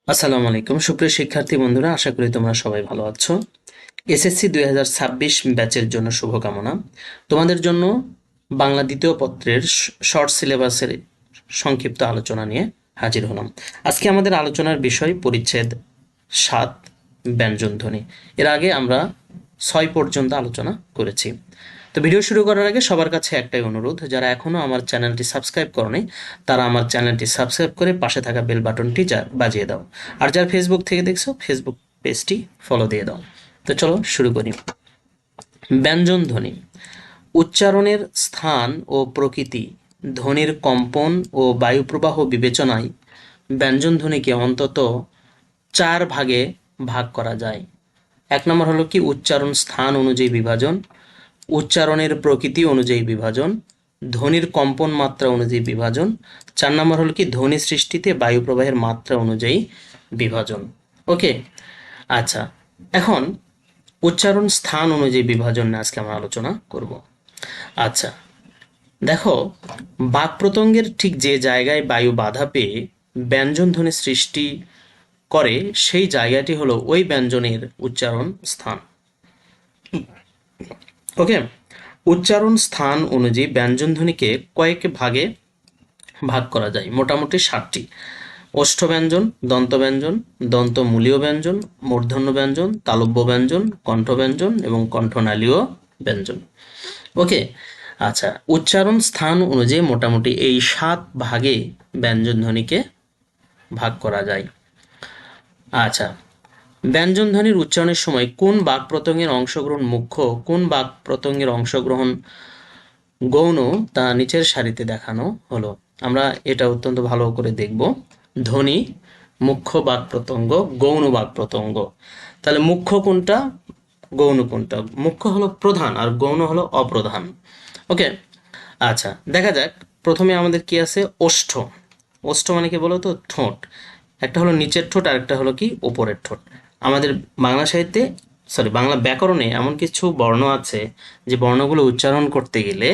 আসসালামু আলাইকুম সুপ্রিয় শিক্ষার্থী বন্ধুরা, আশা করি তোমরা সবাই ভালো আছো। এসএসসি 2026 ব্যাচের জন্য শুভকামনা। তোমাদের জন্য বাংলা দ্বিতীয় পত্রের শর্ট সিলেবাসের সংক্ষিপ্ত আলোচনা নিয়ে হাজির হলাম। আজকে আমাদের আলোচনার বিষয় পরিচ্ছেদ 7, ব্যঞ্জনধ্বনি। এর আগে আমরা 6 পর্যন্ত আলোচনা করেছি। তো ভিডিও শুরু করার আগে সবার কাছে একটাই অনুরোধ, যারা এখনও আমার চ্যানেলটি সাবস্ক্রাইব করনি তারা আমার চ্যানেলটি সাবস্ক্রাইব করে পাশে থাকা বেল বাটনটি বাজিয়ে দাও। আর যারা ফেসবুক থেকে দেখছো ফেসবুক পেজটি ফলো দিয়ে দাও। তো চলো শুরু করি। ব্যঞ্জনধ্বনি উচ্চারণের স্থান ও প্রকৃতি, ধ্বনির কম্পন ও বায়ুপ্রবাহ বিবেচনায় ব্যঞ্জনধ্বনিকে অন্তত 4 ভাগে ভাগ করা যায়। 1 নম্বর হলো কি উচ্চারণ স্থান অনুযায়ী বিভাজন, উচ্চারণের প্রকৃতি অনুযায়ী বিভাজন, ধ্বনির কম্পন মাত্রা অনুযায়ী বিভাজন, 4 নম্বর হলো কি ধ্বনি সৃষ্টিতে বায়ু প্রবাহের মাত্রা অনুযায়ী বিভাজন। ওকে, আচ্ছা, এখন উচ্চারণ স্থান অনুযায়ী বিভাজন নিয়ে আজকে আমরা আলোচনা করব। আচ্ছা, দেখো, বাক প্রত্যঙ্গের ঠিক যে জায়গায় বায়ু বাধা পেয়ে ব্যঞ্জন ধ্বনি সৃষ্টি করে সেই জায়গাটি হলো ওই ব্যঞ্জনের উচ্চারণ স্থান। ওকে, উচ্চারণ স্থান অনুযায়ী ব্যঞ্জনধ্বনিকে কয়েক ভাগে ভাগ করা যায়, মোটামুটি 7টি। ওষ্ঠব্যঞ্জন, দন্তব্যঞ্জন, দন্তমূলীয় ব্যঞ্জন, মূর্ধন্য ব্যঞ্জন, তালব্য ব্যঞ্জন, কণ্ঠব্যঞ্জন এবং কণ্ঠনালীয় ব্যঞ্জন। ওকে, আচ্ছা, উচ্চারণ স্থান অনুযায়ী মোটামুটি এই 7 ভাগে ব্যঞ্জনধ্বনিকে ভাগ করা যায়। আচ্ছা, ব্যঞ্জনধ্বনির উচ্চারণের সময় কোন বাক প্রত্যঙ্গের অংশগ্রহণ মুখ্য, কোন বাক প্রত্যঙ্গের অংশগ্রহণ গৌণ তা নিচের সারিতে দেখানো হলো। আমরা এটা অত্যন্ত ভালো করে দেখব। ধ্বনি, মুখ্য বাক প্রত্যঙ্গ, গৌণ বাক প্রত্যঙ্গ। তাহলে মুখ্য কোনটা, গৌণ কোনটা? মুখ্য হলো প্রধান আর গৌণ হলো অপ্রধান। ওকে, আচ্ছা, দেখা যাক। প্রথমে আমাদের কি আছে? ওষ্ঠ। ওষ্ঠ মানে কি বলো তো? ঠোঁট। একটা হলো নিচের ঠোঁট আর একটা হলো কি ওপরের ঠোঁট। আমাদের বাংলা সাহিত্যে, বাংলা ব্যাকরণে এমন কিছু বর্ণ আছে যে বর্ণগুলো উচ্চারণ করতে গেলে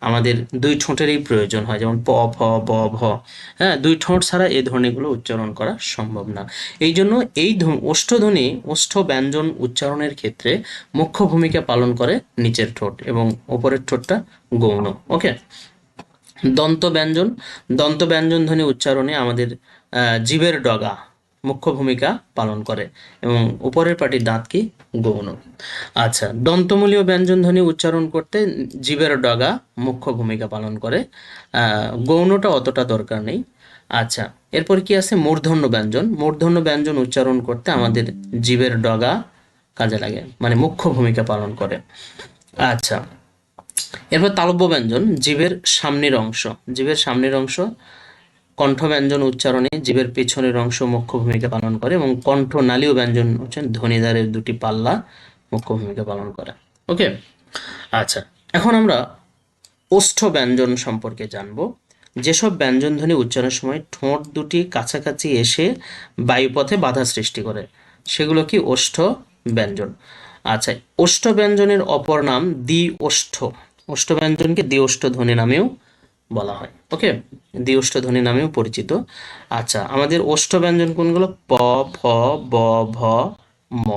আমাদের দুই ঠোঁটেরই প্রয়োজন হয়, যেমন প, ফ, ব, ভ। হ্যাঁ, দুই ঠোঁট ছাড়া এই ধ্বনিগুলো উচ্চারণ করা সম্ভব না। এই জন্য এই ওষ্ঠধ্বনি, ওষ্ঠ ব্যঞ্জন উচ্চারণের ক্ষেত্রে মুখ্য ভূমিকা পালন করে নিচের ঠোঁট এবং ওপরের ঠোঁটটা গৌণ। ওকে, দন্ত ব্যঞ্জন, দন্ত ব্যঞ্জন ধ্বনি উচ্চারণে আমাদের জিভের ডগা মুখ্য ভূমিকা পালন করে এবং উপরের পাটির দাঁত কি গৌণ। আচ্ছা, দন্তমূলীয় ব্যঞ্জন ধ্বনি উচ্চারণ করতে জিভের ডগা মুখ্য ভূমিকা পালন করে, গৌণটা অতটা দরকার নেই। আচ্ছা, এরপর কি আছে? মূর্ধন্য ব্যঞ্জন। মূর্ধন্য ব্যঞ্জন উচ্চারণ করতে আমাদের জিভের ডগা কাজে লাগে, মানে মুখ্য ভূমিকা পালন করে। আচ্ছা, এরপর তালব্য ব্যঞ্জন, জিভের সামনের অংশ। জিভের সামনের অংশ কণ্ঠ ব্যঞ্জন উচ্চারণে জিভের পেছনের অংশ মুখ্য ভূমিকা পালন করে এবং কণ্ঠনালীয় ব্যঞ্জন হচ্ছে ধ্বনিদ্বারের দুটি পাল্লা মুখ্য ভূমিকা পালন করে। ওকে, আচ্ছা, এখন আমরা ওষ্ঠ ব্যঞ্জন সম্পর্কে জানব। যেসব ব্যঞ্জন ধ্বনি উচ্চারণের সময় ঠোঁট দুটি কাছাকাছি এসে বায়ুপথে বাধা সৃষ্টি করে সেগুলো কি ওষ্ঠ ব্যঞ্জন। আচ্ছা, ওষ্ঠ ব্যঞ্জনের অপর নাম দ্বি ওষ্ঠ। ওষ্ঠ ব্যঞ্জনকে দ্বি ওষ্ঠ ধ্বনি নামেও বলা হয়। ওকে, দ্বি ওষ্ঠ ধ্বনি নামেও পরিচিত। আচ্ছা, আমাদের ওষ্ঠ ব্যঞ্জন কোনগুলো? প, ফ, ব, ভ, ম।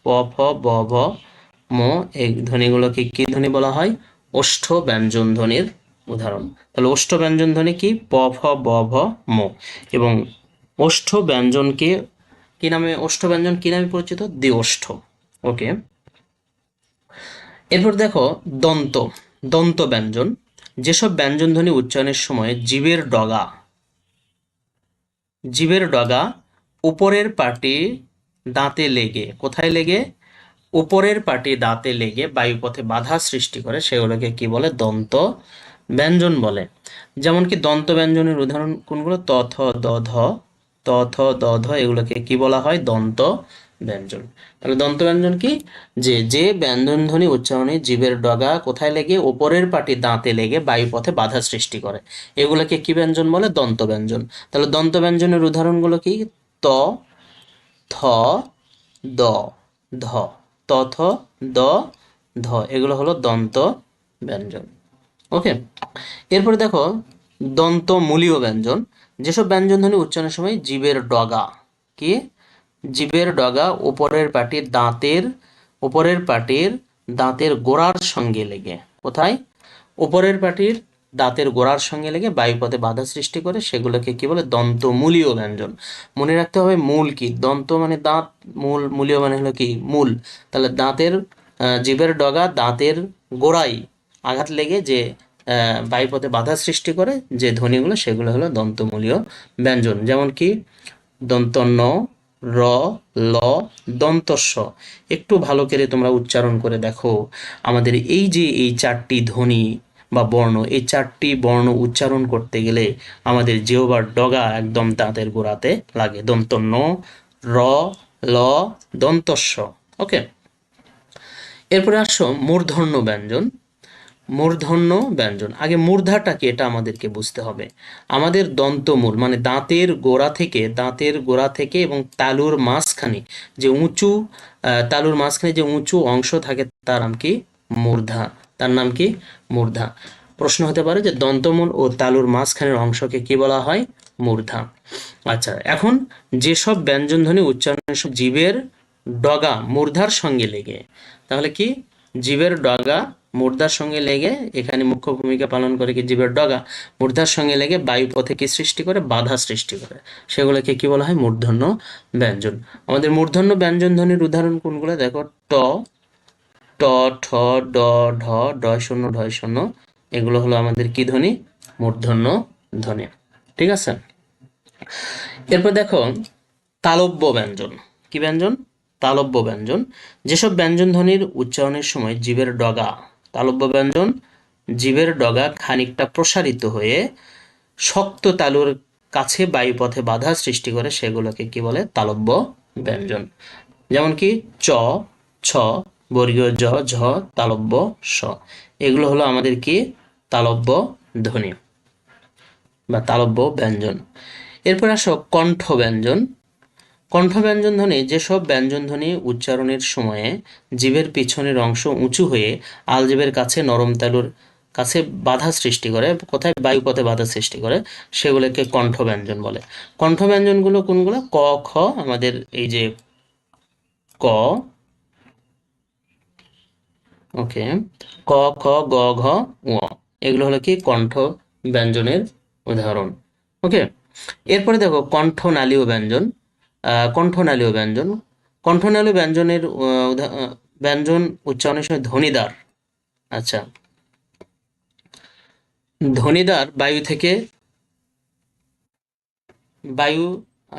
প, ফ, ব, ভ, ম, এই ধ্বনিগুলোকে কি ধ্বনি বলা হয়? ওষ্ঠ ব্যঞ্জন ধ্বনির উদাহরণ। তাহলে ওষ্ঠ ব্যঞ্জন ধ্বনি কি? প, ফ, ব, ভ, ম। এবং ওষ্ঠ ব্যঞ্জনকে কি নামে, ওষ্ঠ ব্যঞ্জন কি নামে পরিচিত? দ্বি ওষ্ঠ। ওকে, এরপর দেখো দন্ত, দন্ত ব্যঞ্জন। যেসব ব্যঞ্জন ধ্বনি উচ্চারণের সময় জীবের ডগা উপরের পাটি দাঁতে লেগে, কোথায় লেগে? উপরের পাটি দাঁতে লেগে বায়ুপথে বাধা সৃষ্টি করে সেগুলোকে কি বলে? দন্ত ব্যঞ্জন বলে। যেমন কি দন্ত ব্যঞ্জনের উদাহরণ কোনগুলো? ত, থ, দ, ধ। ত, থ, দ, ধ এগুলোকে কি বলা হয়? দন্ত ব্যঞ্জন। তাহলে দন্ত ব্যঞ্জন কি? যে যে ব্যঞ্জন ধ্বনি উচ্চারণে জীবের ডগা কোথায় লেগে? উপরের পাটি দাঁতে লেগে বায়ুপথে বাধা সৃষ্টি করে এগুলোকে কি ব্যঞ্জন বলে? দন্ত ব্যঞ্জন। তাহলে দন্ত ব্যঞ্জনের উদাহরণগুলো কি? ত, থ, দ, ধ। ত, থ, দ, ধ এগুলো হলো দন্ত ব্যঞ্জন। ওকে, এরপরে দেখো দন্তমূলীয় ব্যঞ্জন। যেসব ব্যঞ্জন ধ্বনি উচ্চারণের সময় জীবের ডগা কি জিভের ডগা উপরের পাটির গোড়ার সঙ্গে লেগে, কোথায়? উপরের পাটির দাঁতের গোড়ার সঙ্গে লেগে বায়ুপথে বাধা সৃষ্টি করে, সেগুলোকে কি বলে? দন্তমূলীয় ব্যঞ্জন। মনে রাখতে হবে মূল কি, দন্ত মানে দাঁত, মূল, মূলীয় মানে হলো কি মূল। তাহলে দাঁতের জিভের ডগা দাঁতের গোড়ায় আঘাত লেগে যে বায়ুপথে বাধা সৃষ্টি করে যে ধ্বনিগুলো, সেগুলো হলো দন্তমূলীয় ব্যঞ্জন। যেমন কি দন্ত ন, র, ল, দন্তস্ব। একটু ভালো করে তোমরা উচ্চারণ করে দেখো, আমাদের এই যে এই চারটি ধ্বনি বা বর্ণ, এই চারটি বর্ণ উচ্চারণ করতে গেলে আমাদের জিহ্বার ডগা একদম দাঁতের গোড়াতে লাগে। দন্ত ন, র, ল, দন্তস্ব। ওকে, এরপরে আসো মূর্ধন্য ব্যঞ্জন। মূর্ধন্য ব্যঞ্জন, আগে মূর্ধাটা কি এটা আমাদেরকে বুঝতে হবে। আমাদের দন্তমূল মানে দাঁতের গোড়া থেকে এবং তালুর মাঝখানে যে উঁচু অংশ থাকে, তার নাম কি? মূর্ধা। তার নাম কি? মূর্ধা। প্রশ্ন হতে পারে যে দন্তমূল ও তালুর মাঝখানের অংশকে কি বলা হয়? মূর্ধা। আচ্ছা, এখন যেসব ব্যঞ্জনধ্বনি উচ্চারণের সময় জীবের ডগা মূর্ধার সঙ্গে লেগে, তাহলে কি জীবের ডগা মূর্ধার সঙ্গে লেগে এখানে মুখ্য ভূমিকা পালন করে কি জীবের ডগা মূর্ধার সঙ্গে লেগে বায়ুপথে কি সৃষ্টি করে? বাধা সৃষ্টি করে, সেগুলোকে কি বলা হয়? মূর্ধন্য ব্যঞ্জন। আমাদের মূর্ধন্য ব্যঞ্জন ধ্বনির উদাহরণ কোনগুলো দেখো, ট, ট, ঠ, ড, ঢ, ডয় শূন্য, ঢয় শূন্য, এগুলো হলো আমাদের কি ধ্বনি? মূর্ধন্য ধ্বনি। ঠিক আছে, এরপর দেখো তালব্য ব্যঞ্জন। কি ব্যঞ্জন? তালব্য ব্যঞ্জন। যেসব ব্যঞ্জন ধ্বনির উচ্চারণের সময় জীবের ডগা, তালব্য ব্যঞ্জন, জীবের ডগা খানিকটা প্রসারিত হয়ে শক্ত তালুর কাছে বায়ুপথে বাধা সৃষ্টি করে, সেগুলোকে কি বলে? তালব্য ব্যঞ্জন। যেমন কি চ, ছ, বর্গীয় জ, ঝ, তালব্য স, এগুলো হলো আমাদের কি? তালব্য ধ্বনি বা তালব্য ব্যঞ্জন। এরপর আসো কণ্ঠ ব্যঞ্জন। কণ্ঠ ব্যঞ্জন ধ্বনি, যেসব ব্যঞ্জন ধ্বনি উচ্চারণের সময়ে জিভের পিছনের অংশ উঁচু হয়ে আলজিভের কাছে নরম তালুর কাছে বাধা সৃষ্টি করে, কোথায়? বায়ুপথে বাধা সৃষ্টি করে, সেগুলোকে কণ্ঠ ব্যঞ্জন বলে। কণ্ঠ ব্যঞ্জনগুলো কোনগুলো? ক, খ, আমাদের এই যে ক, ওকে, ক, খ, গ, ঘ, ঙ, এগুলো হলো কি? কণ্ঠ ব্যঞ্জনের উদাহরণ। ওকে, এরপরে দেখো কণ্ঠনালীয় ব্যঞ্জন। কণ্ঠনালীয় ব্যঞ্জন, কণ্ঠনালীয় ব্যঞ্জনের ব্যঞ্জন উচ্চারণের সময় ধ্বনিদ্বার, আচ্ছা, ধ্বনিদ্বার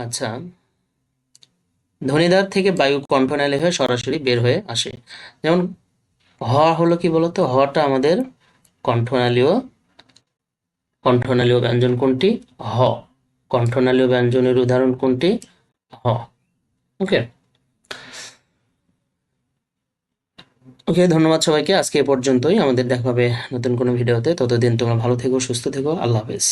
আচ্ছা, ধ্বনিদ্বার থেকে বায়ু কণ্ঠনালী হয়ে সরাসরি বের হয়ে আসে। যেমন হ হলো কি বলতো? হটা আমাদের কণ্ঠনালীয় ব্যঞ্জন কোনটি? হ। কণ্ঠনালীয় ব্যঞ্জনের উদাহরণ কোনটি? হ। ওকে, ধন্যবাদ সবাইকে। আজকে এ পর্যন্তই, আমাদের দেখা হবে নতুন কোনো ভিডিওতে। ততদিন তোমরা ভালো থেকো, সুস্থ থেকো। আল্লাহ হাফেজ।